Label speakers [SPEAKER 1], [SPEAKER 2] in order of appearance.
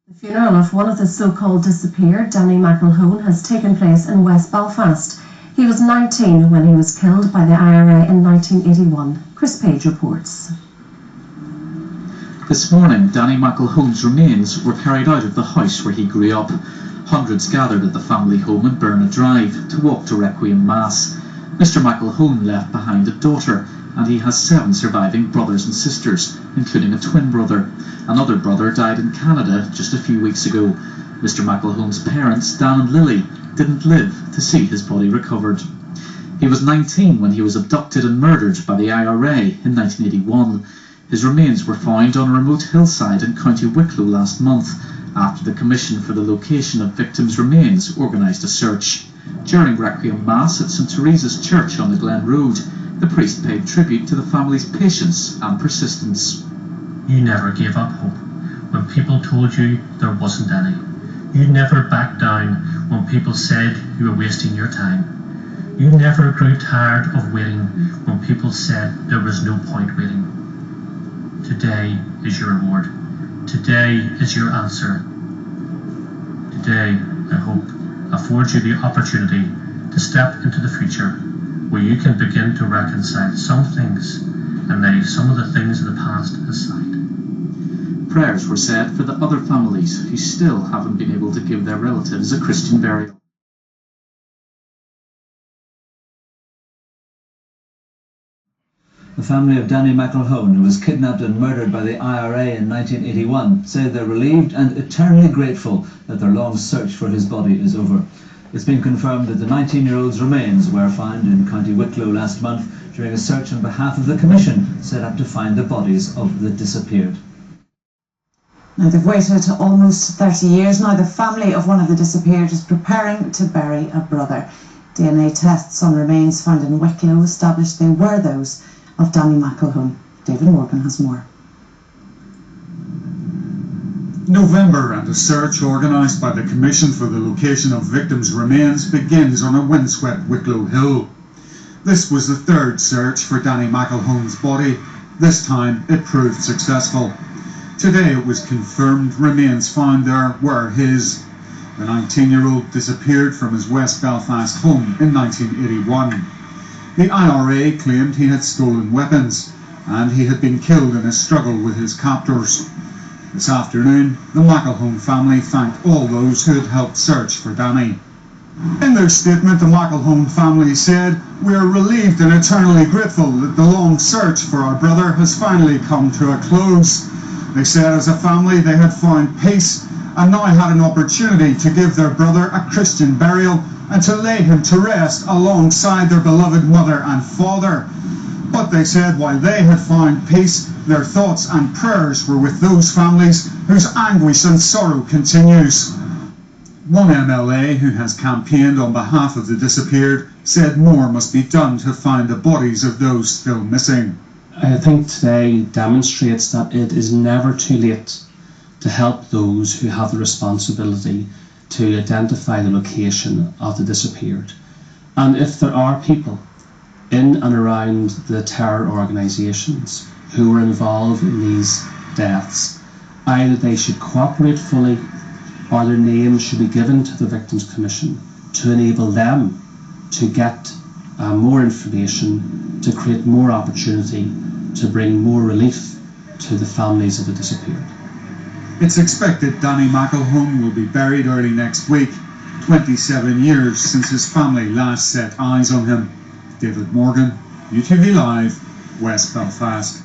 [SPEAKER 1] The funeral of one of the so-called disappeared, Danny Mcllhone, has taken place in West Belfast. He was 19 when he was killed by the IRA in 1981. Chris Page reports.
[SPEAKER 2] This morning, Danny Mcllhone's remains were carried out of the house where he grew up. Hundreds gathered at the family home in Burnett Drive to walk to Requiem Mass. Mr Mcllhone left behind a daughter, and he has 7 surviving brothers and sisters, including a twin brother. Another brother died in Canada just a few weeks ago. Mr Mcllhone's parents, Dan and Lily, didn't live to see his body recovered. He was 19 when he was abducted and murdered by the IRA in 1981. His remains were found on a remote hillside in County Wicklow last month, after the Commission for the Location of Victims' Remains organised a search. During Requiem Mass at St Teresa's Church on the Glen Road, the priest paid tribute to the family's patience and persistence.
[SPEAKER 3] You never gave up hope when people told you there wasn't any. You never backed down when people said you were wasting your time. You never grew tired of waiting when people said there was no point waiting. Today is your reward. Today is your answer. Today, I hope, affords you the opportunity to step into the future where you can begin to reconcile some things and lay some of the things of the past aside.
[SPEAKER 2] Prayers were said for the other families who still haven't been able to give their relatives a Christian burial.
[SPEAKER 4] The family of Danny Mcllhone, who was kidnapped and murdered by the IRA in 1981, say they're relieved and eternally grateful that their long search for his body is over. It's been confirmed that the 19-year-old's remains were found in County Wicklow last month during a search on behalf of the Commission set up to find the bodies of the disappeared.
[SPEAKER 5] Now, they've waited almost 30 years now. The family of one of the disappeared is preparing to bury a brother. DNA tests on remains found in Wicklow established they were those of Danny Mcllhone. David Morgan has more.
[SPEAKER 6] November, and a search organised by the Commission for the Location of Victims' Remains begins on a windswept Wicklow hill. This was the 3rd search for Danny Mcllhone's body. This time it proved successful. Today it was confirmed remains found there were his. The 19-year-old disappeared from his West Belfast home in 1981. The IRA claimed he had stolen weapons and he had been killed in a struggle with his captors. This afternoon, the Mcllhone family thanked all those who had helped search for Danny. In their statement, the Mcllhone family said, "We are relieved and eternally grateful that the long search for our brother has finally come to a close." They said as a family they had found peace and now had an opportunity to give their brother a Christian burial and to lay him to rest alongside their beloved mother and father. But they said while they had found peace, their thoughts and prayers were with those families whose anguish and sorrow continues. One MLA who has campaigned on behalf of the disappeared said more must be done to find the bodies of those still missing.
[SPEAKER 7] I think today demonstrates that it is never too late to help those who have the responsibility to identify the location of the disappeared. And if there are people in and around the terror organisations who were involved in these deaths, either they should cooperate fully or their names should be given to the Victims Commission to enable them to get more information, to create more opportunity, to bring more relief to the families of the disappeared.
[SPEAKER 6] It's expected Danny Mcllhone will be buried early next week, 27 years since his family last set eyes on him. David Morgan, UTV Live, West Belfast.